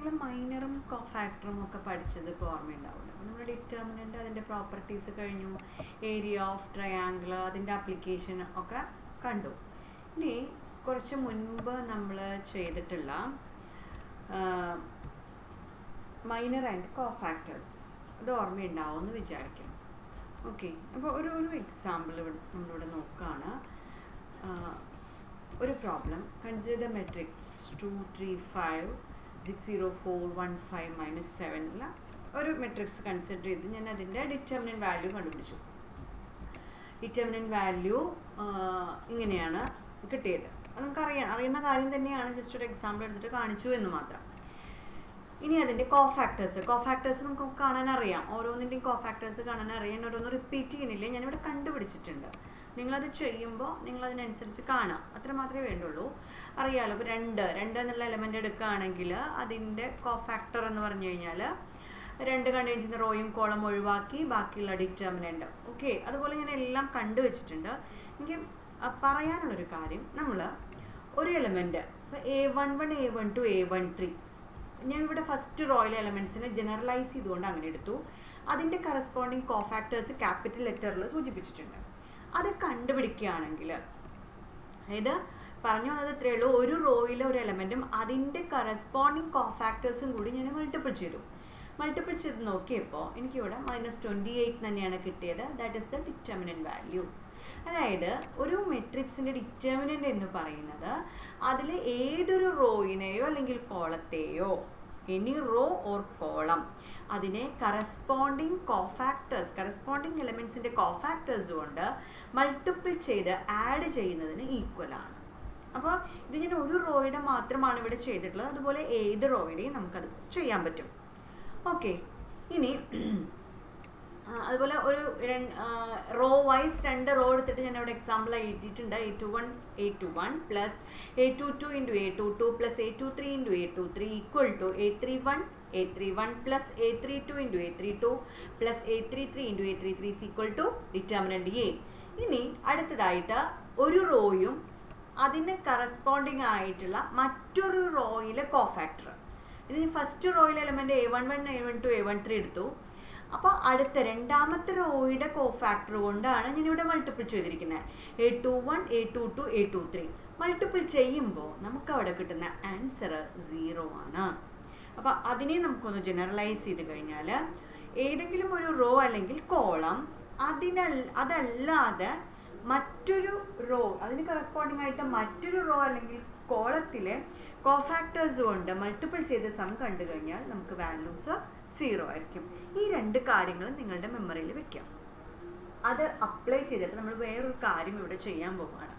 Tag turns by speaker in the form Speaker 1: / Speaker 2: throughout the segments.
Speaker 1: നമ്മൾ മൈനറും കോഫാക്ടറും ഒക്കെ പഠിച്ചത് ഇപ്പോൾ ഓർമ്മയുണ്ടാവില്ല. അപ്പോൾ നമ്മൾ ഡിറ്റർമിനൻ്റ്, അതിൻ്റെ പ്രോപ്പർട്ടീസ് കഴിഞ്ഞു, ഏരിയ ഓഫ് ട്രയാങ്കിൾ, അതിൻ്റെ ആപ്ലിക്കേഷൻ ഒക്കെ കണ്ടു. ഇനി കുറച്ച് മുൻപ് നമ്മൾ ചെയ്തിട്ടുള്ള മൈനർ ആൻഡ് കോഫാക്ടേഴ്സ് അത് ഓർമ്മയുണ്ടാവും എന്ന് വിചാരിക്കാം. ഓക്കെ, അപ്പോൾ ഒരു എക്സാമ്പിൾ നമ്മളിവിടെ നോക്കുകയാണ്. ഒരു പ്രോബ്ലം, കൺസിഡർ ദ മെട്രിക്സ് 2 3 5 6 0 4 1 5 -7 ഉള്ള ഒരു മെട്രിക്സ് കൺസിഡർ ചെയ്ത് ഞാൻ അതിൻ്റെ ഡിറ്റർമിനൻ്റ് വാല്യൂ കണ്ടുപിടിച്ചു. ഡിറ്റർമിനൻ്റ് വാല്യൂ ഇങ്ങനെയാണ് കിട്ടിയത്. അത് നമുക്കറിയാം, അറിയുന്ന കാര്യം തന്നെയാണ്, ജസ്റ്റ് ഒരു എക്സാമ്പിൾ എടുത്തിട്ട് കാണിച്ചു എന്ന് മാത്രം. ഇനി അതിൻ്റെ കോഫാക്ടേഴ്സ് നമുക്ക് കാണാൻ അറിയാം, ഓരോന്നിൻ്റെയും കോഫാക്ടേഴ്സ് കാണാൻ അറിയാൻ ഓരോന്നും റിപ്പീറ്റ് ചെയ്യുന്നില്ല, ഞാനിവിടെ കണ്ടുപിടിച്ചിട്ടുണ്ട്. നിങ്ങളത് ചെയ്യുമ്പോൾ നിങ്ങളതിനനുസരിച്ച് കാണാം, അത്ര മാത്രമേ വേണ്ടുള്ളൂ. അറിയാമല്ലോ, ഇപ്പോൾ രണ്ട് എന്നുള്ള എലമെൻ്റ് എടുക്കുകയാണെങ്കിൽ അതിൻ്റെ കോഫാക്ടർ എന്ന് പറഞ്ഞു കഴിഞ്ഞാൽ 2 കണ്ടുവെച്ചിരുന്ന റോയും കോളം ഒഴിവാക്കി ബാക്കിയുള്ള ഡിറ്റർമിനൻ്റ്. ഓക്കെ, അതുപോലെ ഞാൻ എല്ലാം കണ്ടുവച്ചിട്ടുണ്ട്. എനിക്ക് പറയാനുള്ളൊരു കാര്യം, നമ്മൾ ഒരു എലമെൻറ്റ് ഇപ്പോൾ A11 A12 A13 ഞാനിവിടെ ഫസ്റ്റ് റോയിലെ എലമെൻറ്റ്സിനെ ജനറലൈസ് ചെയ്തുകൊണ്ട് അങ്ങനെ എടുത്തു. അതിൻ്റെ കറസ്പോണ്ടിങ് കോഫാക്ടേഴ്സ് ക്യാപിറ്റൽ ലെറ്ററിൽ സൂചിപ്പിച്ചിട്ടുണ്ട്. അത് കണ്ടുപിടിക്കുകയാണെങ്കിൽ, അതായത് പറഞ്ഞു വന്നത് ഇത്രയേ ഉള്ളൂ, ഒരു റോയിലെ ഒരു എലമെൻറ്റും അതിൻ്റെ കറസ്പോണ്ടിങ് കോഫാക്ടേഴ്സും കൂടി ഞാൻ മൾട്ടിപ്പിൾ ചെയ്ത് നോക്കിയപ്പോൾ എനിക്കിവിടെ -28 തന്നെയാണ് കിട്ടിയത്. That is the determinant value. അതായത് ഒരു മെട്രിക്സിൻ്റെ ഡിറ്റർമിനൻ്റ് എന്ന് പറയുന്നത് അതിൽ ഏതൊരു റോയിനെയോ അല്ലെങ്കിൽ കോളത്തെയോ, എനി റോ ഓർ കോളം, അതിനെ കറസ്പോണ്ടിങ് എലമെൻറ്റ്സിൻ്റെ കോഫാക്ടേഴ്സ് കൊണ്ട് മൾട്ടിപ്പിൾ ചെയ്ത് ആഡ് ചെയ്യുന്നതിന് ഈക്വലാണ്. അപ്പോൾ ഇത് ഞാൻ ഒരു റോയുടെ മാത്രമാണ് ഇവിടെ ചെയ്തിട്ടുള്ളത്, അതുപോലെ ഏത് റോയുടെയും നമുക്കത് ചെയ്യാൻ പറ്റും. ഓക്കെ, ഇനി അതുപോലെ ഒരു റോ വൈസ് 2 റോ എടുത്തിട്ട് ഞാൻ ഇവിടെ എക്സാമ്പിൾ എഴുതിയിട്ടുണ്ട്. A21 plus A22 × A22 plus A23 × A23 equal to A31 plus A32 × A32 plus A33 × A33 equal to determinant A. ഇനി അടുത്തതായിട്ട് ഒരു റോയും അതിന് കറസ്പോണ്ടിങ് ആയിട്ടുള്ള മറ്റൊരു റോയിലെ കോഫാക്ടർ. ഇതിന് ഫസ്റ്റ് റോയിലെ എലമെൻറ്റ് A11 A12 A13 എടുത്തു. അപ്പോൾ അടുത്ത രണ്ടാമത്തെ റോയുടെ കോഫാക്ടർ കൊണ്ടാണ് ഞാനിവിടെ മൾട്ടിപ്പിൾ ചെയ്തിരിക്കുന്നത്. A21 A22 A23 മൾട്ടിപ്പിൾ ചെയ്യുമ്പോൾ നമുക്ക് അവിടെ കിട്ടുന്ന ആൻസർ 0 ആണ്. അപ്പോൾ അതിനെ നമുക്കൊന്ന് ജനറലൈസ് ചെയ്ത് കഴിഞ്ഞാൽ, ഏതെങ്കിലും ഒരു റോ അല്ലെങ്കിൽ കോളം അതല്ലാതെ മറ്റൊരു റോ, അതിന് കറസ്പോണ്ടിങ് ആയിട്ട് മറ്റൊരു റോ അല്ലെങ്കിൽ കോളത്തിലെ കോഫാക്ടേഴ്സ് കൊണ്ട് മൾട്ടിപ്പിൾ ചെയ്ത് സം കണ്ടു കഴിഞ്ഞാൽ നമുക്ക് വാല്യൂസ് 0 ആയിരിക്കും. ഈ 2 കാര്യങ്ങളും നിങ്ങളുടെ മെമ്മറിയിൽ വെക്കാം. അത് അപ്ലൈ ചെയ്തിട്ട് നമ്മൾ വേറൊരു കാര്യം ഇവിടെ ചെയ്യാൻ പോവുകയാണ്.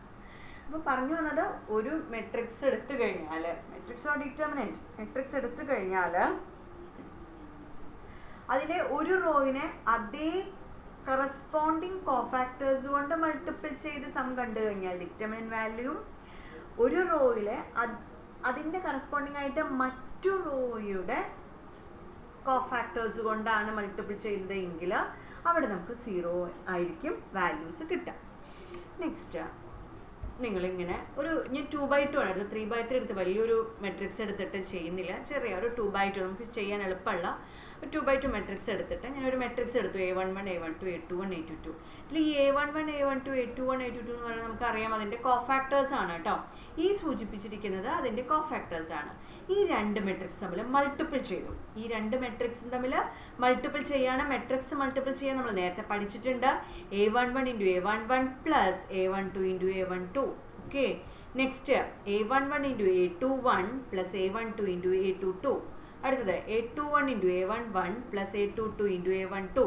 Speaker 1: അപ്പോൾ പറഞ്ഞു വന്നത്, ഒരു മെട്രിക്സ് എടുത്തു കഴിഞ്ഞാൽ, മെട്രിക്സ് ഓർ ഡിറ്റർമിനൻ്റ് മെട്രിക്സ് എടുത്തു കഴിഞ്ഞാൽ അതിലെ ഒരു റോയിനെ അതേ കറസ്പോണ്ടിങ് കോഫാക്ടേഴ്സ് കൊണ്ട് മൾട്ടിപ്പിൾ ചെയ്ത് സം കണ്ടു കഴിഞ്ഞാൽ ഡിറ്റർമിനൻ്റ് വാല്യൂവും, ഒരു റോയിലെ അതിൻ്റെ കറസ്പോണ്ടിങ് ആയിട്ട് മറ്റു റോയുടെ കോഫാക്ടേഴ്സ് കൊണ്ടാണ് മൾട്ടിപ്പിൾ ചെയ്തതെങ്കിൽ അവിടെ നമുക്ക് 0 ആയിരിക്കും വാല്യൂസ് കിട്ടുക. നെക്സ്റ്റ്, നിങ്ങളിങ്ങനെ ഞാൻ 2/2 ആണ് എടുത്തത്, 3/3 എടുത്ത് വലിയൊരു മെട്രിക്സ് എടുത്തിട്ട് ചെയ്യുന്നില്ല, ചെറിയ ഒരു 2/2 നമുക്ക് ചെയ്യാൻ എളുപ്പമുള്ള 2/2 മെട്രിക്സ് എടുത്തിട്ട് ഞാനൊരു മെട്രിക്സ് എടുത്തു. A11 A12 A21 A22. ഇതിൽ ഈ A11 A12 A21 A22 എന്ന് പറയുന്നത് നമുക്കറിയാം അതിൻ്റെ കോഫാക്ടേഴ്സ് ആണ് കേട്ടോ. ഈ സൂചിപ്പിച്ചിരിക്കുന്നത് അതിൻ്റെ കോഫാക്ടേഴ്സ് ആണ്. ഈ 2 മെട്രിക്സ് തമ്മിൽ മൾട്ടിപ്പിൾ ചെയ്തു. ഈ 2 മെട്രിക്സും തമ്മിൽ മൾട്ടിപ്പിൾ ചെയ്യാണ്. മെട്രിക്സ് മൾട്ടിപ്പിൾ ചെയ്യാൻ നമ്മൾ നേരത്തെ പഠിച്ചിട്ടുണ്ട്. A11 × A11 plus A12 × A12. Okay, next A11 × A21 plus A12 × A22. അടുത്തത് A21 × A11 plus A22 × A12.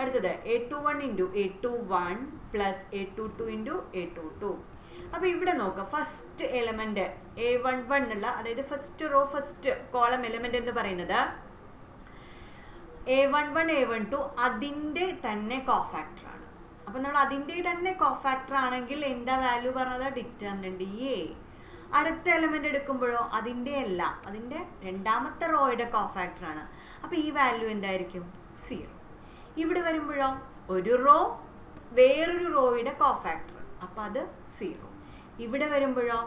Speaker 1: അടുത്തത് A21 × A21 plus A22 × A22. അപ്പോൾ ഇവിടെ നോക്കാം, ഫസ്റ്റ് എലമെൻറ്റ് A11 എന്നുള്ള, അതായത് first row first column element എന്ന് പറയുന്നത് A11 A12 അതിൻ്റെ തന്നെ കോഫാക്ടറാണ്. അപ്പോൾ നമ്മൾ അതിൻ്റെ തന്നെ കോഫാക്ടർ ആണെങ്കിൽ എന്താ വാല്യൂ പറഞ്ഞത്? Determinant A. അടുത്ത എലമെൻ്റ് എടുക്കുമ്പോഴോ അതിൻ്റെ അല്ല, അതിൻ്റെ രണ്ടാമത്തെ റോയുടെ കോഫാക്ടറാണ്. അപ്പോൾ ഈ വാല്യൂ എന്തായിരിക്കും? 0. ഇവിടെ വരുമ്പോഴോ ഒരു റോ വേറൊരു റോയുടെ കോഫാക്ടർ, അപ്പോൾ അത് 0. ഇവിടെ വരുമ്പോഴോ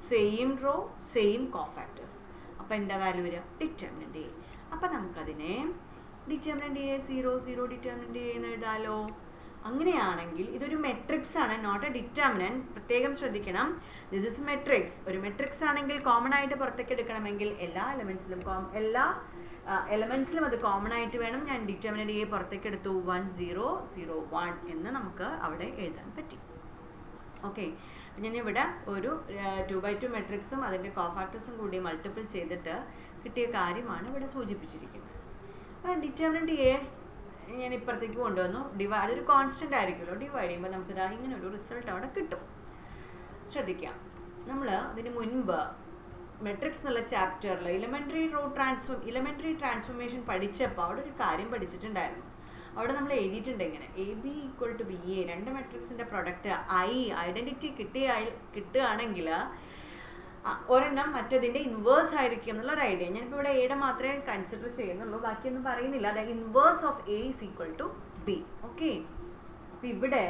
Speaker 1: സെയിം റോ സെയിം കോഫാക്ടേഴ്സ്, അപ്പോൾ എന്താ വാല്യൂ വരിക? Determinant A. അപ്പോൾ നമുക്കതിനെ ഡിറ്റർമിനൻ്റ് എ 0 0 ഡിറ്റർമിനൻ്റ് എ എന്ന് എഴുതാലോ. അങ്ങനെയാണെങ്കിൽ ഇതൊരു മെട്രിക്സ് ആണ്, നോട്ട് എ ഡിറ്റർമിനൻ്റ്. പ്രത്യേകം ശ്രദ്ധിക്കണം, ദിസ് ഇസ് മെട്രിക്സ്. ഒരു മെട്രിക്സ് ആണെങ്കിൽ കോമൺ ആയിട്ട് പുറത്തേക്ക് എടുക്കണമെങ്കിൽ എല്ലാ എലമെൻസിലും അത് കോമൺ ആയിട്ട് വേണം. ഞാൻ ഡിറ്റർമിനൻ്റ് എ പുറത്തേക്ക് എടുത്തു, 1 0 0 1 എന്ന് നമുക്ക് അവിടെ എഴുതാൻ പറ്റി. ഓക്കെ, ഞാനിവിടെ ഒരു 2x2 മെട്രിക്സും അതിൻ്റെ കോഫാക്ടേഴ്സും കൂടി മൾട്ടിപ്പിൾ ചെയ്തിട്ട് കിട്ടിയ കാര്യമാണ് ഇവിടെ സൂചിപ്പിച്ചിരിക്കുന്നത്. അപ്പോൾ ഡിറ്റർമിനൻ്റ് എ ഞാൻ ഇപ്പുറത്തേക്ക് കൊണ്ടുവന്നു. ഡിവൈഡ് ഒരു കോൺസ്റ്റൻ്റ് ആയിരിക്കുമല്ലോ, ഡിവൈഡ് ചെയ്യുമ്പോൾ നമുക്ക് ഇതാ ഇങ്ങനെ ഒരു റിസൾട്ട് അവിടെ കിട്ടും. ശ്രദ്ധിക്കാം, നമ്മൾ അതിന് മുൻപ് മെട്രിക്സ് എന്നുള്ള ചാപ്റ്ററിൽ ഇലമെൻ്ററി ട്രാൻസ്ഫോർമേഷൻ പഠിച്ചപ്പോൾ അവിടെ ഒരു കാര്യം പഠിച്ചിട്ടുണ്ടായിരുന്നു. അവിടെ നമ്മൾ എഴുതിയിട്ടുണ്ട് ഇങ്ങനെ, AB = BA, രണ്ട് മെട്രിക്സിൻ്റെ പ്രൊഡക്റ്റ് ഐഡൻറ്റിറ്റി കിട്ടുകയാണെങ്കിൽ ഒരെണ്ണം മറ്റതിൻ്റെ ഇൻവേഴ്സ് ആയിരിക്കും എന്നുള്ളൊരു ഐഡിയ. ഞാനിപ്പോൾ ഇവിടെ എയുടെ മാത്രമേ കൺസിഡർ ചെയ്യുന്നുള്ളൂ, ബാക്കിയൊന്നും പറയുന്നില്ല. അത് inverse of A = B. Okay, അപ്പോൾ ഇവിടെ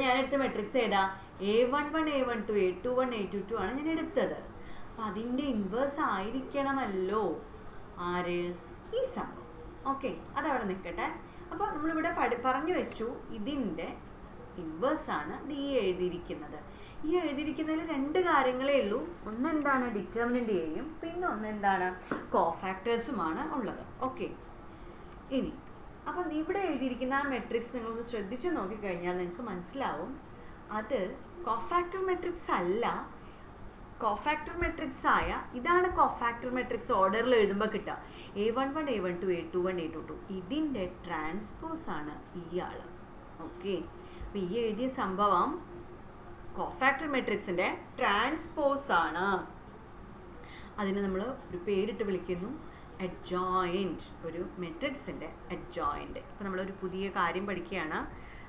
Speaker 1: ഞാനെടുത്ത മെട്രിക്സ് ഏതാ? A11 A12 A21 A22 ആണ് ഞാൻ എടുത്തത്. അപ്പം അതിൻ്റെ ഇൻവേഴ്സ് ആയിരിക്കണമല്ലോ ആര്? ഈ സംഭവം. ഓക്കെ, അതവിടെ നിൽക്കട്ടെ. അപ്പോൾ നമ്മളിവിടെ പറഞ്ഞു വെച്ചു ഇതിൻ്റെ ഇൻവേഴ്സാണ് ഈ എഴുതിയിരിക്കുന്നത്. ഈ എഴുതിയിരിക്കുന്നതിൽ രണ്ട് കാര്യങ്ങളേ ഉള്ളൂ. ഒന്നെന്താണ് ഡിറ്റർമിനൻ്റ് എയും, പിന്നെ ഒന്നെന്താണ് കോഫാക്ടേഴ്സുമാണ് ഉള്ളത്. ഓക്കെ, ഇനി അപ്പം ഇവിടെ എഴുതിയിരിക്കുന്ന ആ മെട്രിക്സ് നിങ്ങളൊന്ന് ശ്രദ്ധിച്ച് നോക്കിക്കഴിഞ്ഞാൽ നിങ്ങൾക്ക് മനസ്സിലാവും അത് കോഫാക്ടർ മെട്രിക്സ് അല്ല. കോഫാക്ടർ മെട്രിക്സ് ആയ ഇതാണ് കോഫാക്ടർ മെട്രിക്സ് ഓർഡറിൽ എഴുതുമ്പോൾ കിട്ടുക. A11 A12 A21 A22 ഇതിൻ്റെ ട്രാൻസ്പോസ് ആണ് ഇയാൾ. ഓക്കെ, അപ്പോൾ ഈ എഴുതിയ സംഭവം കോഫാക്ടർ മെട്രിക്സിൻ്റെ ട്രാൻസ്പോസ് ആണ്. അതിന് നമ്മൾ ഒരു പേരിട്ട് വിളിക്കുന്നു അഡ്ജോയിൻറ്റ്. ഒരു മെട്രിക്സിൻ്റെ അഡ്ജോയിൻറ്റ്. ഇപ്പോൾ നമ്മളൊരു പുതിയ കാര്യം പഠിക്കുകയാണ്.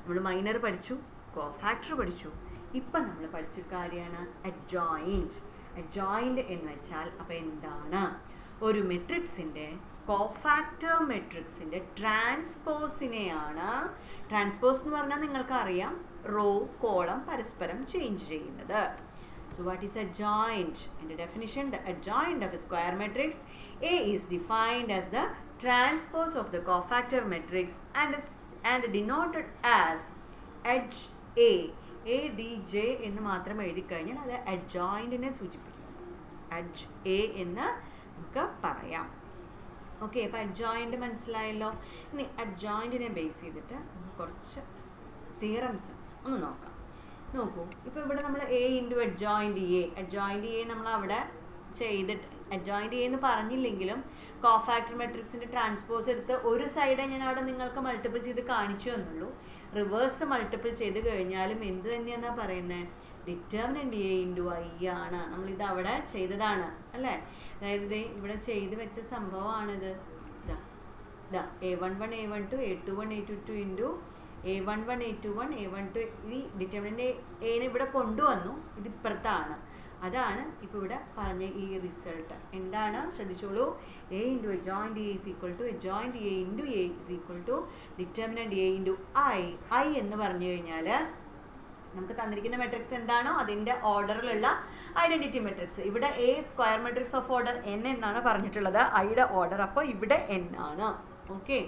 Speaker 1: നമ്മൾ മൈനർ പഠിച്ചു, കോഫാക്ടർ പഠിച്ചു. ഇപ്പം നമ്മൾ പഠിച്ചൊരു കാര്യമാണ് അഡ്ജോയിൻറ്റ്. അഡ്ജോയിൻറ്റ് എന്ന് വെച്ചാൽ അപ്പോൾ എന്താണ്? ഒരു മെട്രിക്സിൻ്റെ കോഫാക്ടർ മെട്രിക്സിൻ്റെ ട്രാൻസ്പോസിനെയാണ്. ട്രാൻസ്പോസ് എന്ന് പറഞ്ഞാൽ നിങ്ങൾക്ക് അറിയാം, റോ കോളം പരസ്പരം ചേഞ്ച് ചെയ്യുന്നത്. So what is adjoint? In the definition, the adjoint of a square matrix A is defined as the transpose of the cofactor matrix and denoted as edge A. ADJ എന്ന് മാത്രം എഴുതി കഴിഞ്ഞാൽ അത് അഡ്ജോയിൻറ്റിനെ സൂചിപ്പിക്കും. Edge A എന്ന് നമുക്ക് പറയാം. Okay, അപ്പോൾ അഡ്ജോയിൻറ്റ് മനസ്സിലായല്ലോ. ഇനി അഡ്ജോയിൻറ്റിനെ ബേസ് ചെയ്തിട്ട് കുറച്ച് തിയറംസ് ഒന്ന് നോക്കാം. നോക്കൂ, ഇപ്പോൾ ഇവിടെ നമ്മൾ A × അഡ്ജോയിൻറ്റ് A നമ്മൾ അവിടെ ചെയ്തിട്ട് അഡ്ജോയിൻറ്റ് A എന്ന് പറഞ്ഞില്ലെങ്കിലും കോഫാക്ടർ മെട്രിക്സിൻ്റെ ട്രാൻസ്പോസ് എടുത്ത് ഒരു സൈഡേ ഞാൻ അവിടെ നിങ്ങൾക്ക് മൾട്ടിപ്പിൾ ചെയ്ത് കാണിച്ചു എന്നുള്ളൂ. റിവേഴ്സ് മൾട്ടിപ്പിൾ ചെയ്ത് കഴിഞ്ഞാലും എന്ത് തന്നെയാണെന്നാ പറയുന്നത്? ഡിറ്റർമിനൻ്റ് A × I ആണ്. നമ്മളിത് അവിടെ ചെയ്തതാണ് അല്ലേ? അതായത് ഇവിടെ ചെയ്ത് വെച്ച സംഭവമാണിത്. ഇതാ A11 A12 A21 A22 into A11 A21 A12. ഈ ഡിറ്റർമിനൻ്റ് എനെ ഇവിടെ കൊണ്ടുവന്നു, ഇതിപ്പുറത്താണ്. അതാണ് ഇപ്പോൾ ഇവിടെ പറഞ്ഞ ഈ റിസൾട്ട്. എന്താണ്? ശ്രദ്ധിച്ചോളൂ, A × adjoint A is equal to adjoint A × A is equal to determinant A × I എന്ന് പറഞ്ഞു കഴിഞ്ഞാൽ നമുക്ക് തന്നിരിക്കുന്ന മെട്രിക്സ് എന്താണോ അതിൻ്റെ ഓർഡറിലുള്ള ഐഡൻറ്റിറ്റി മെട്രിക്സ്. ഇവിടെ A square matrix of order n എന്നാണ് പറഞ്ഞിട്ടുള്ളത്, ഐയുടെ ഓർഡർ അപ്പോൾ ഇവിടെ n ആണ്. ഓക്കെ,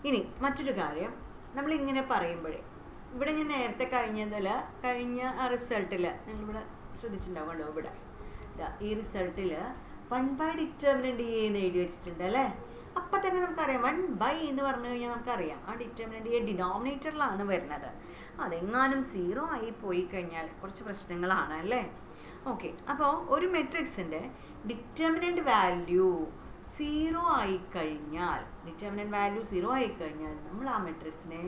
Speaker 1: ഇനി മറ്റൊരു കാര്യം, നമ്മളിങ്ങനെ പറയുമ്പോഴേ ഇവിടെ ഞാൻ നേരത്തെ കഴിഞ്ഞ റിസൾട്ടിൽ നിങ്ങളിവിടെ ശ്രദ്ധിച്ചിട്ടുണ്ടാവുമല്ലോ, ഇവിടെ ഈ റിസൾട്ടിൽ 1 ഡിറ്റർമിനൻ്റ് A എന്ന് എഴുതി വെച്ചിട്ടുണ്ട് അല്ലേ? അപ്പം തന്നെ നമുക്കറിയാം 1 എന്ന് പറഞ്ഞു കഴിഞ്ഞാൽ നമുക്കറിയാം ആ ഡിറ്റർമിനൻ്റ് A ഡിനോമിനേറ്ററിലാണ് വരുന്നത്. അതെങ്ങാനും 0 ആയി പോയി കഴിഞ്ഞാൽ കുറച്ച് പ്രശ്നങ്ങളാണ് അല്ലേ? ഓക്കെ, അപ്പോൾ ഒരു മെട്രിക്സിൻ്റെ ഡിറ്റർമിനൻ്റ് വാല്യൂ 0 ആയിക്കഴിഞ്ഞാൽ നമ്മൾ ആ മെട്രിക്സിനെ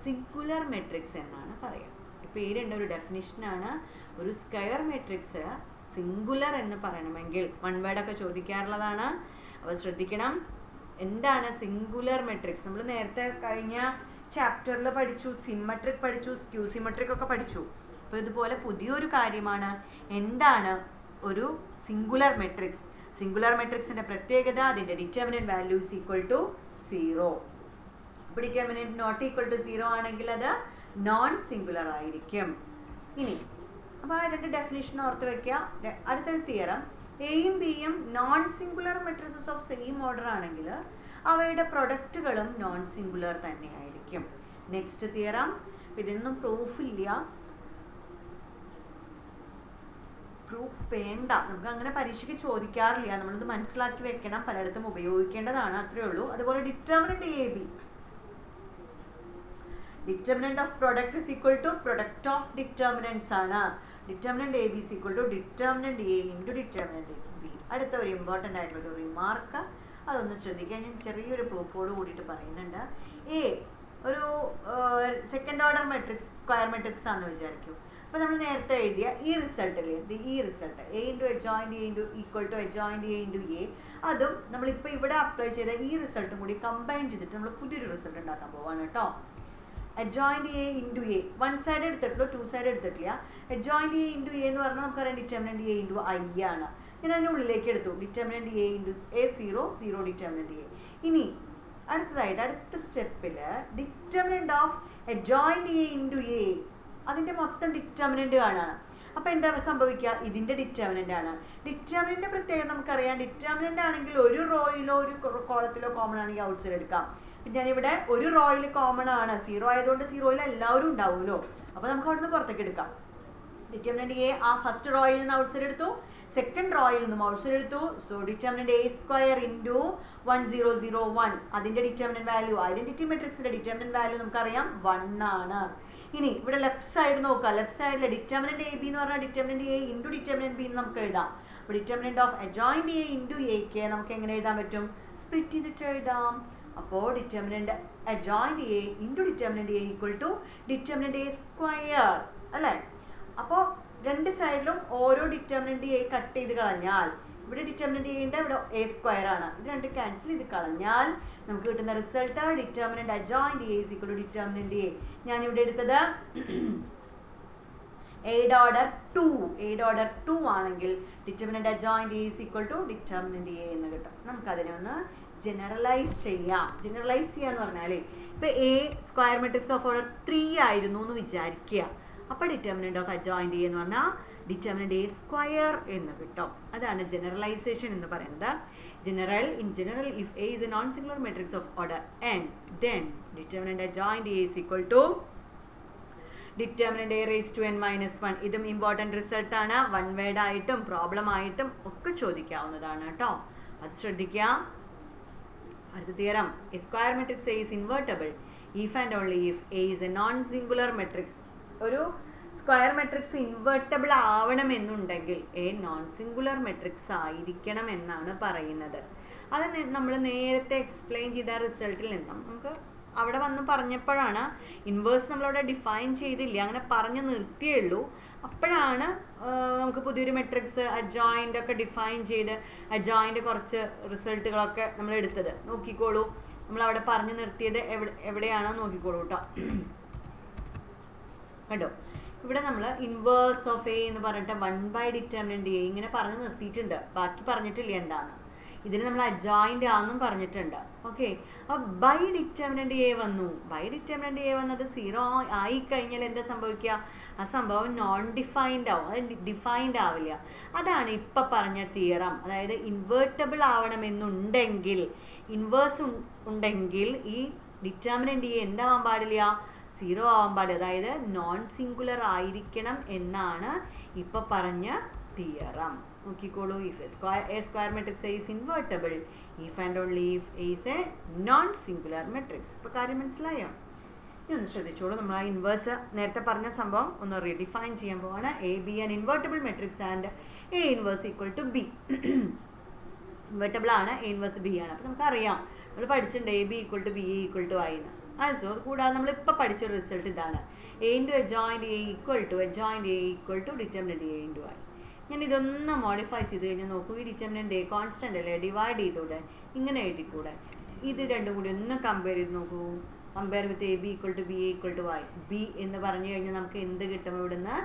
Speaker 1: സിംഗുലർ മെട്രിക്സ് എന്നാണ് പറയുക. പേരുണ്ട്, ഒരു ഡെഫിനിഷനാണ്. ഒരു സ്ക്വയർ മെട്രിക്സ് സിംഗുലർ എന്ന് പറയണമെങ്കിൽ 1 വേർഡൊക്കെ ചോദിക്കാറുള്ളതാണ്. അപ്പോൾ ശ്രദ്ധിക്കണം, എന്താണ് സിംഗുലർ മെട്രിക്സ്? നമ്മൾ നേരത്തെ കഴിഞ്ഞ ചാപ്റ്ററിൽ പഠിച്ചു, സിമ്മട്രിക് പഠിച്ചു, സ്ക്യൂ സിമ്മട്രിക് ഒക്കെ പഠിച്ചു. അപ്പോൾ ഇതുപോലെ പുതിയൊരു കാര്യമാണ് എന്താണ് ഒരു സിംഗുലർ മെട്രിക്സ്. സിംഗുലർ മെട്രിക്സിൻ്റെ പ്രത്യേകത അതിൻ്റെ determinant value is equal to 0. അപ്പോൾ ഡിറ്റർമിനൻ്റ് നോട്ട് ഈക്വൽ ടു 0 ആണെങ്കിൽ അത് നോൺ സിംഗുലർ ആയിരിക്കും. ഇനി അപ്പോൾ ആ രണ്ട് ഡെഫിനിഷൻ ഓർത്ത് വയ്ക്കുക. അടുത്തൊരു തിയറം, എയും ബിയും non singular matrices of same order ആണെങ്കിൽ അവയുടെ പ്രൊഡക്റ്റുകളും നോൺ സിംഗുലർ തന്നെയായിരിക്കും. നെക്സ്റ്റ് തിയറം, ഇതൊന്നും പ്രൂഫില്ല, പ്രൂഫ് വേണ്ട, നമുക്ക് അങ്ങനെ പരീക്ഷയ്ക്ക് ചോദിക്കാറില്ല, നമ്മളിത് മനസ്സിലാക്കി വെക്കണം, പലയിടത്തും ഉപയോഗിക്കേണ്ടതാണ്, അത്രയേ ഉള്ളൂ. അതുപോലെ determinant A B, determinant of product is equal to product of determinants ആണ്. Determinant A B is equal to determinant A into determinant B. അടുത്ത ഒരു ഇമ്പോർട്ടൻ്റ് ആയിട്ടുള്ള ഒരു റിമാർക്ക്, അതൊന്ന് ശ്രദ്ധിക്കുക. ഞാൻ ചെറിയൊരു പ്രൂഫോട് കൂടിയിട്ട് പറയുന്നുണ്ട്. എ ഒരു second order matrix, square matrix ആണെന്ന് വിചാരിക്കും. അപ്പോൾ നമ്മൾ നേരത്തെ എഴുതിയ ഈ റിസൾട്ടില്ലേ, ഈ result A into adjoint A into equal to adjoint A into A, അതും നമ്മളിപ്പോൾ ഇവിടെ അപ്ലൈ ചെയ്ത ഈ റിസൾട്ടും കൂടി കമ്പൈൻ ചെയ്തിട്ട് നമ്മൾ പുതിയൊരു റിസൾട്ട് ഉണ്ടാക്കാൻ പോവാണ് കേട്ടോ. Adjoint A into A, one side എടുത്തിട്ടുള്ളൂ, ടു സൈഡ് എടുത്തിട്ടില്ല. അഡ്ജോയിൻറ്റ് എ ഇൻറ്റു എ എന്ന് പറഞ്ഞാൽ നമുക്കറിയാം ഡിറ്റർമിനന്റ് എ ഇൻറ്റു ഐ ആണ്. ഞാൻ അതിൻ്റെ ഉള്ളിലേക്ക് എടുത്തു, determinant A into A 0 0 determinant A. ഇനി അടുത്തതായിട്ട് അടുത്ത സ്റ്റെപ്പിൽ determinant of adjoint A into A, അതിൻ്റെ മൊത്തം ഡിറ്റർമിനന്റ് കാണാണ്. അപ്പോൾ എന്താ സംഭവിക്കുക, ഇതിൻ്റെ ഡിറ്റർമിനന്റ് ആണ്. ഡിറ്റർമിനന്റ് പ്രത്യേകം നമുക്കറിയാം, ഡിറ്റർമിനന്റ് ആണെങ്കിൽ ഒരു റോയിലോ ഒരു കോളത്തിലോ കോമൺ ആണെങ്കിൽ ഔട്ട് സൈഡ് എടുക്കാം. ഞാനിവിടെ ഒരു റോയിൽ കോമൺ ആണ്, 0 ആയതുകൊണ്ട് 0യിൽ എല്ലാവരും ഉണ്ടാവുമല്ലോ, അപ്പോൾ നമുക്ക് അവിടെ നിന്ന് പുറത്തേക്ക് എടുക്കാം. ഡിറ്റർമിനന്റ് എ ആ ഫസ്റ്റ് റോയിൽ നിന്ന് ഔട്ട് സൈഡ് എടുത്തു, സെക്കൻഡ് റോയിൽ നിന്നും ഔട്ട് സൈഡ് എടുത്തു. So determinant A square into 1 0 0 1, അതിൻ്റെ ഡിറ്റർമിനന്റ് വാല്യൂ, ഐഡന്റിറ്റി മെട്രിക്സിന്റെ ഡിറ്റർമിനന്റ് വാല്യൂ നമുക്കറിയാം 1 ആണ്. ഇനി ഇവിടെ ലെഫ്റ്റ് സൈഡ് നോക്കുക, ലെഫ്റ്റ് സൈഡിൽ ഡിറ്റർമിനന്റ് എ ബി എന്ന് പറഞ്ഞാൽ determinant A into determinant B എന്ന് നമുക്ക് എഴുതാം. അപ്പോൾ determinant of adjoint A into എക്ക് നമുക്ക് എങ്ങനെ എഴുതാൻ പറ്റും, സ്പ്ലിറ്റ് ചെയ്തിട്ട് എഴുതാം. അപ്പോൾ determinant adjoint A into determinant A equal to determinant A square അല്ലേ. അപ്പോൾ രണ്ട് സൈഡിലും ഓരോ ഡിറ്റർമിനന്റ് എ കട്ട് ചെയ്ത് കളഞ്ഞാൽ, ഇവിടെ ഡിറ്റർമിനന്റ് എ ഉണ്ട്, ഇവിടെ എ സ്ക്വയർ ആണ്, ഇത് രണ്ട് ക്യാൻസൽ ചെയ്ത് കളഞ്ഞാൽ നമുക്ക് കിട്ടുന്ന result determinant adjoint A is equal to determinant A. ഞാനിവിടെ എടുത്തത് എയ്ഡ് ഓർഡർ 2 ആണെങ്കിൽ determinant adjoint A is equal to determinant A എന്ന് കിട്ടും. നമുക്കതിനെ ഒന്ന് ജനറലൈസ് ചെയ്യാം. ജനറലൈസ് ചെയ്യാന്ന് പറഞ്ഞാൽ ഇപ്പോൾ A square matrix of order 3 ആയിരുന്നു എന്ന് വിചാരിക്കുക. അപ്പോൾ ഡിറ്റർമിനന്റ് ഓഫ് അഡ്ജോയിൻറ്റ് എ എന്ന് പറഞ്ഞാൽ ഡിറ്റർമിനന്റ് എ സ്ക്വയർ എന്ന് കിട്ടും. അതാണ് ജനറലൈസേഷൻ എന്ന് പറയുന്നത്. In general, if A is a non-singular matrix of order n, then determinant adjoint A is equal to determinant A raised to n minus 1. ഇതും important result ആണ്. One word ആയിട്ടും problem ആയിട്ടും ഒക്കെ ചോദിക്കാവുന്നതാണ് കേട്ടോ, അത് ശ്രദ്ധിക്കുക. അടുത്ത theorem, a square matrix A is invertible if and only if A is a non-singular matrix. ഒരു സ്ക്വയർ മെട്രിക്സ് ഇൻവേർട്ടബിൾ ആവണമെന്നുണ്ടെങ്കിൽ എ നോൺ സിംഗുലർ മെട്രിക്സ് ആയിരിക്കണം എന്നാണ് പറയുന്നത്. അത് നമ്മൾ നേരത്തെ എക്സ്പ്ലെയിൻ ചെയ്ത റിസൾട്ടിൽ നിന്നും നമുക്ക് അവിടെ വന്ന് പറഞ്ഞപ്പോഴാണ്, ഇൻവേഴ്സ് നമ്മളവിടെ ഡിഫൈൻ ചെയ്തില്ല, അങ്ങനെ പറഞ്ഞു നിർത്തിയേ ഉള്ളൂ. അപ്പോഴാണ് നമുക്ക് പുതിയൊരു മെട്രിക്സ് അഡ്ജോയിൻ്റ് ഒക്കെ ഡിഫൈൻ ചെയ്ത് അഡ്ജോയിൻ്റ് കുറച്ച് റിസൾട്ടുകളൊക്കെ നമ്മൾ എടുത്തത്. നോക്കിക്കോളൂ, നമ്മളവിടെ പറഞ്ഞു നിർത്തിയത് എവിടെയാണോ നോക്കിക്കോളൂ കേട്ടോ. കണ്ടോ, ഇവിടെ നമ്മൾ ഇൻവേഴ്സ് ഓഫ് എ എന്ന് പറഞ്ഞിട്ട് 1 ഡിറ്റർമിനന്റ് എ ഇങ്ങനെ പറഞ്ഞ് നിർത്തിയിട്ടുണ്ട്, ബാക്കി പറഞ്ഞിട്ടില്ല എന്താണ്. ഇതിന് നമ്മൾ അഡ്ജോയിൻ്റ് ആണെന്നും പറഞ്ഞിട്ടുണ്ട്. ഓക്കെ, അപ്പോൾ ബൈ ഡിറ്റർമിനന്റ് എ വന്നു. ബൈ ഡിറ്റർമിനന്റ് എ വന്നത് 0 ആയി കഴിഞ്ഞാൽ എന്താ സംഭവിക്കുക, ആ സംഭവം നോൺ ഡിഫൈൻഡ് ആവും, അത് ഡിഫൈൻഡ് ആവില്ല. അതാണ് ഇപ്പം പറഞ്ഞ തിയറം. അതായത് ഇൻവേർട്ടബിൾ ആവണമെന്നുണ്ടെങ്കിൽ, ഇൻവേഴ്സ് ഉണ്ടെങ്കിൽ ഈ ഡിറ്റർമിനന്റ് എ എന്താവാൻ പാടില്ല, 0 ആവാൻ പാടില്ല, അതായത് നോൺ സിംഗുലർ ആയിരിക്കണം എന്നാണ് ഇപ്പം പറഞ്ഞ തിയറം. നോക്കിക്കോളൂ, if A square matrix A is invertible if and only if A is A non singular matrix. ഇപ്പോൾ കാര്യം മനസ്സിലായോ? ഇനി ഒന്ന് ശ്രദ്ധിച്ചോളൂ, നമ്മൾ ആ ഇൻവേഴ്സ് നേരത്തെ പറഞ്ഞ സംഭവം ഒന്ന് റീഡിഫൈൻ ചെയ്യാൻ പോവാണ്. A B an invertible matrix and A inverse equal to B. Invertible ആണ്, എ ഇൻവേഴ്സ് ബി ആണ്. അപ്പോൾ നമുക്കറിയാം, നമ്മൾ പഠിച്ചിട്ടുണ്ട് A B equal to B A equal to ആയി എന്ന്. ആൾസോ അത് കൂടാതെ നമ്മളിപ്പോൾ പഠിച്ചൊരു റിസൾട്ട് ഇതാണ്, A into adjoint A equal to determinant A into I. ഞാൻ ഇതൊന്ന് മോഡിഫൈ ചെയ്ത് കഴിഞ്ഞാൽ നോക്കൂ, ഈ ഡിറ്റർമിനന്റ് എ കോൺസ്റ്റൻ്റ് അല്ലേ, ഡിവൈഡ് ചെയ്തൂടെ, ഇങ്ങനെ എഴുതിക്കൂടെ. ഇത് രണ്ടും കൂടി ഒന്ന് കമ്പയർ ചെയ്ത് നോക്കൂ. Compare with A B equal to B A equal to I. B എന്ന് പറഞ്ഞു കഴിഞ്ഞാൽ നമുക്ക് എന്ത് കിട്ടും, ഇവിടുന്ന്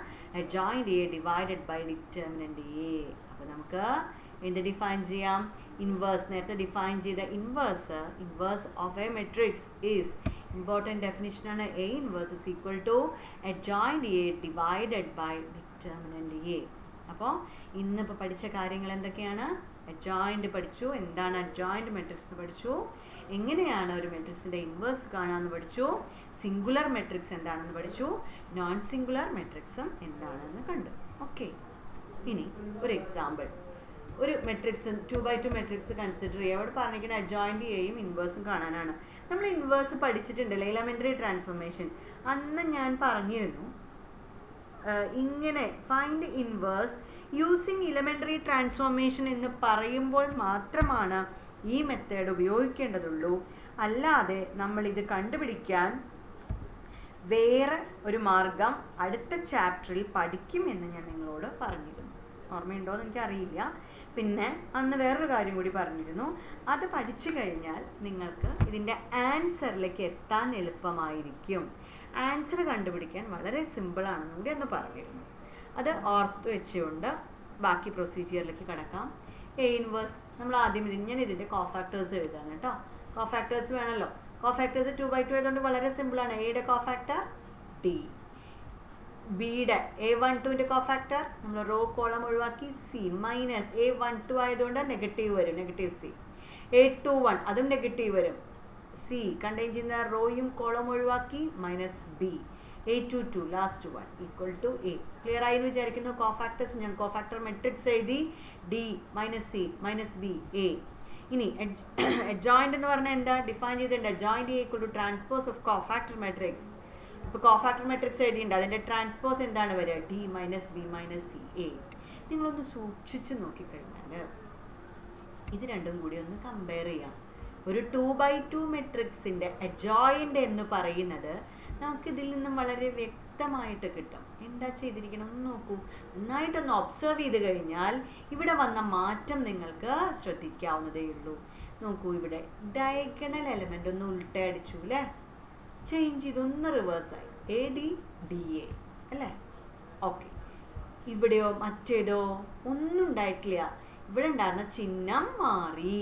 Speaker 1: adjoint A divided by determinant A. അപ്പോൾ നമുക്ക് എന്ത് ഡിഫൈൻ ചെയ്യാം, ഇൻവേഴ്സ്. നേരത്തെ ഡിഫൈൻ ചെയ്ത inverse of a matrix is, important definition ആണ്, A inverse is equal to adjoint A divided by determinant A. അപ്പോൾ ഇന്നിപ്പോൾ പഠിച്ച കാര്യങ്ങൾ എന്തൊക്കെയാണ്? അഡ്ജോയിൻ്റ് പഠിച്ചു, എന്താണ് അഡ്ജോയിൻ്റ് മെട്രിക്സ് എന്ന് പഠിച്ചു, എങ്ങനെയാണ് ഒരു മെട്രിക്സിൻ്റെ ഇൻവേഴ്സ് കാണാമെന്ന് പഠിച്ചു, സിംഗുലർ മെട്രിക്സ് എന്താണെന്ന് പഠിച്ചു, നോൺ സിംഗുലർ മെട്രിക്സും എന്താണെന്ന് കണ്ടു. ഓക്കെ, ഇനി ഒരു എക്സാമ്പിൾ. ഒരു മെട്രിക്സ് 2x2 മെട്രിക്സ് കൺസിഡർ ചെയ്യുക. അവിടെ പറഞ്ഞിരിക്കുന്ന അഡ്ജോയിൻ്റ് എയും ഇൻവേഴ്സും കാണാനാണ്. നമ്മൾ ഇൻവേഴ്സ് പഠിച്ചിട്ടുണ്ടല്ലോ, എലമെൻ്ററി ട്രാൻസ്ഫോർമേഷൻ. അന്ന് ഞാൻ പറഞ്ഞിരുന്നു ഇങ്ങനെ find inverse using elementary transformation എന്ന് പറയുമ്പോൾ മാത്രമാണ് ഈ മെത്തേഡ് ഉപയോഗിക്കേണ്ടതുള്ളൂ. അല്ലാതെ നമ്മളിത് കണ്ടുപിടിക്കാൻ വേറെ ഒരു മാർഗം അടുത്ത ചാപ്റ്ററിൽ പഠിക്കുമെന്ന് ഞാൻ നിങ്ങളോട് പറഞ്ഞിരുന്നു. ഓർമ്മയുണ്ടോ എന്ന് എനിക്കറിയില്ല. പിന്നെ അന്ന് വേറൊരു കാര്യം കൂടി പറഞ്ഞിരുന്നു. അത് പഠിച്ചു കഴിഞ്ഞാൽ നിങ്ങൾക്ക് ഇതിൻ്റെ ആൻസറിലേക്ക് എത്താൻ എളുപ്പമായിരിക്കും. ആൻസർ കണ്ടുപിടിക്കാൻ വളരെ സിമ്പിളാണെന്നും കൂടി അന്ന് പറഞ്ഞിരുന്നു. അത് ഓർത്ത് വെച്ചുകൊണ്ട് ബാക്കി പ്രൊസീജിയറിലേക്ക് കിടക്കാം. എ ഇൻവേഴ്സ് നമ്മൾ ആദ്യം ഞാൻ ഇതിൻ്റെ കോഫാക്ടേഴ്സ് എഴുതാൻ കേട്ടോ. കോഫാക്ടേഴ്സ് വേണമല്ലോ. കോഫാക്ടേഴ്സ് 2x2 ആയതുകൊണ്ട് വളരെ സിമ്പിളാണ്. എയുടെ കോഫാക്ടർ ഡി, ബിയുടെ A12ൻ്റെ കോഫാക്ടർ നമ്മൾ റോ കോളം ഒഴിവാക്കി സി, മൈനസ് A12 ആയതുകൊണ്ട് നെഗറ്റീവ് വരും, നെഗറ്റീവ് സി. A21 അതും നെഗറ്റീവ് വരും, സി കണ്ടെയ്ൻ ചെയ്യുന്ന റോയും കോളം ഒഴിവാക്കി minus B. A22 last one equal to A. Clear ആയി എന്ന് വിചാരിക്കുന്നു. കോഫാക്ടേഴ്സ് ഞാൻ കോഫാക്ടർ മെട്രിക്സ് എഴുതി. D minus C minus B A. ഇനി അഡ്ജോയിൻ്റ് എന്ന് പറഞ്ഞാൽ എന്താ ഡിഫൈൻ ചെയ്തിട്ടുണ്ട്? Adjoint A equal to transpose of cofactor matrix. ഇപ്പോൾ കോഫാക്ടർ മെട്രിക്സ് എഴുതിയിട്ടുണ്ട്, അതിൻ്റെ ട്രാൻസ്പോസ് എന്താണ് വരിക? D minus B minus C A. നിങ്ങളൊന്ന് സൂക്ഷിച്ച് നോക്കിക്കഴിഞ്ഞാൽ ഇത് രണ്ടും കൂടി ഒന്ന് കമ്പയർ ചെയ്യാം. ഒരു 2x2 മെട്രിക്സിൻ്റെ അഡ്ജോയിൻ്റ് എന്ന് പറയുന്നത് നമുക്കിതിൽ നിന്നും വളരെ വ്യക്തമായിട്ട് കിട്ടും. എന്താ ചെയ്തിരിക്കണം എന്ന് നോക്കൂ. നന്നായിട്ടൊന്ന് ഒബ്സർവ് ചെയ്ത് കഴിഞ്ഞാൽ ഇവിടെ വന്ന മാറ്റം നിങ്ങൾക്ക് ശ്രദ്ധിക്കാവുന്നതേ ഉള്ളൂ. നോക്കൂ, ഇവിടെ ഡയഗണൽ എലമെൻ്റ് ഒന്ന് ഉൾട്ടയടിച്ചു അല്ലേ, ചേഞ്ച് ചെയ്തൊന്ന് റിവേഴ്സായി. എ ഡി ഡി എ അല്ലേ. ഓക്കെ, ഇവിടെയോ മറ്റേതോ ഒന്നും ഉണ്ടായിട്ടില്ല. ഇവിടെ ഉണ്ടായിരുന്ന ചിഹ്നം മാറി.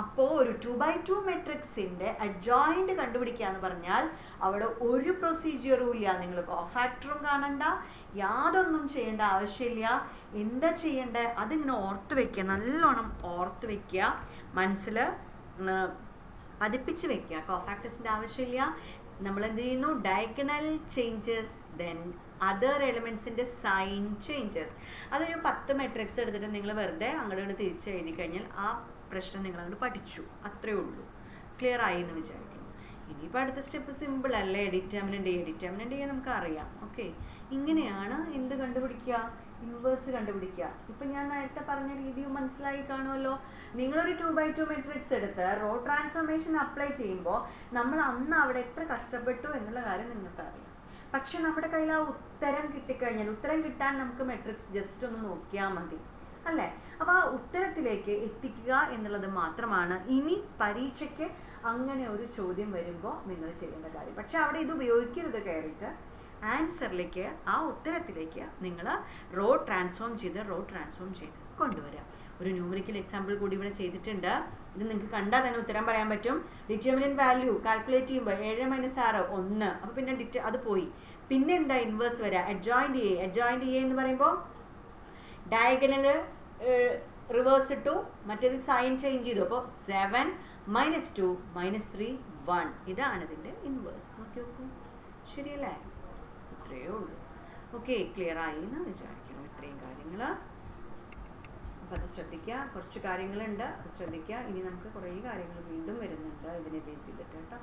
Speaker 1: അപ്പോൾ ഒരു 2x2 മെട്രിക്സിൻ്റെ അഡ്ജോയിൻ്റ് കണ്ടുപിടിക്കുക എന്ന് പറഞ്ഞാൽ അവിടെ ഒരു പ്രൊസീജിയറും ഇല്ല. നിങ്ങൾ കോഫാക്ടറും കാണണ്ട, യാതൊന്നും ചെയ്യേണ്ട ആവശ്യമില്ല. എന്താ ചെയ്യേണ്ടത്? അതിങ്ങനെ ഓർത്ത് വയ്ക്കുക, നല്ലോണം ഓർത്ത് വയ്ക്കുക, മനസ്സിൽ പതിപ്പിച്ച് വെക്കുക. കോഫാക്ടേഴ്സിൻ്റെ ആവശ്യമില്ല. നമ്മൾ എന്ത് ചെയ്യുന്നു? ഡയഗണൽ ചേഞ്ചസ്, ദെൻ അതർ എലിമെൻറ്റ്സിൻ്റെ സൈൻ ചേഞ്ചസ്. അതൊരു 10 മെട്രിക്സ് എടുത്തിട്ട് നിങ്ങൾ വെറുതെ അങ്ങോട്ട് തിരിച്ച് എഴുതി കഴിഞ്ഞാൽ ആ പ്രശ്നം നിങ്ങൾ അങ്ങോട്ട് പഠിച്ചു, അത്രയേ ഉള്ളൂ. ക്ലിയർ ആയി എന്ന് വിചാരിക്കുന്നു. ഇനിയിപ്പോൾ അടുത്ത സ്റ്റെപ്പ് സിമ്പിൾ അല്ലേ? ഡിറ്റർമിനൻ്റ് ചെയ്യുക. ഡിറ്റർമിനൻ്റ് ചെയ്യാൻ നമുക്ക് അറിയാം. ഓക്കെ, ഇങ്ങനെയാണ് എന്ത് കണ്ടുപിടിക്കുക? ഇൻവേഴ്സ് കണ്ടുപിടിക്കുക. ഇപ്പം ഞാൻ നേരത്തെ പറഞ്ഞ രീതി മനസ്സിലായി കാണുമല്ലോ. നിങ്ങളൊരു 2x2 മെട്രിക്സ് എടുത്ത് റോ ട്രാൻസ്ഫോർമേഷൻ അപ്ലൈ ചെയ്യുമ്പോൾ നമ്മൾ അന്ന് അവിടെ എത്ര കഷ്ടപ്പെട്ടു എന്നുള്ള കാര്യം നിങ്ങൾക്ക് അറിയാം. പക്ഷെ നമ്മുടെ കയ്യിൽ ആ ഉത്തരം കിട്ടിക്കഴിഞ്ഞാൽ, ഉത്തരം കിട്ടാൻ നമുക്ക് മെട്രിക്സ് ജസ്റ്റ് ഒന്ന് നോക്കിയാൽ മതി അല്ലേ? അപ്പോൾ ആ ഉത്തരത്തിലേക്ക് എത്തിക്കുക എന്നുള്ളത് മാത്രമാണ് ഇനി പരീക്ഷയ്ക്ക് അങ്ങനെ ഒരു ചോദ്യം വരുമ്പോൾ നിങ്ങൾ ചെയ്യേണ്ട കാര്യം. പക്ഷെ അവിടെ ഇത് ഉപയോഗിക്കരുത്. കയറിയിട്ട് ആൻസറിലേക്ക്, ആ ഉത്തരത്തിലേക്ക് നിങ്ങൾ റോ ട്രാൻസ്ഫോം ചെയ്ത് കൊണ്ടുവരിക. ഒരു ന്യൂമറിക്കൽ എക്സാമ്പിൾ കൂടി ഇവിടെ ചെയ്തിട്ടുണ്ട്. ഇത് നിങ്ങൾക്ക് കണ്ടാൽ തന്നെ ഉത്തരം പറയാൻ പറ്റും. ഡിറ്റർമിനൻ്റ് വാല്യൂ കാൽക്കുലേറ്റ് ചെയ്യുമ്പോൾ 7 - 6 1. അപ്പോൾ പിന്നെ അത് പോയി. പിന്നെ എന്താ ഇൻവേഴ്സ് വരിക? Adjoint A. അഡ്ജോയിൻ്റ് എ എന്ന് പറയുമ്പോൾ ഡയഗണൽ റിവേഴ്സ് ഇട്ടു, മറ്റേത് സൈൻ ചേഞ്ച് ചെയ്തു. അപ്പോൾ 7 - 2 - 3 1. ഇതാണ് ഇതിൻ്റെ ഇൻവേഴ്സ്. നോക്കി നോക്കൂ, ശരിയല്ലേ? ഇത്രയേ ഉള്ളൂ. ഓക്കെ, ക്ലിയർ ആയി എന്ന് വിചാരിക്കണം ഇത്രയും കാര്യങ്ങൾ. അപ്പോൾ അത് ശ്രദ്ധിക്കുക. കുറച്ച് കാര്യങ്ങളുണ്ട്, അത് ശ്രദ്ധിക്കുക. ഇനി നമുക്ക് കുറേ കാര്യങ്ങൾ വീണ്ടും വരുന്നുണ്ട് ഇതിനെ ബേസ് ചെയ്തിട്ട് കേട്ടോ.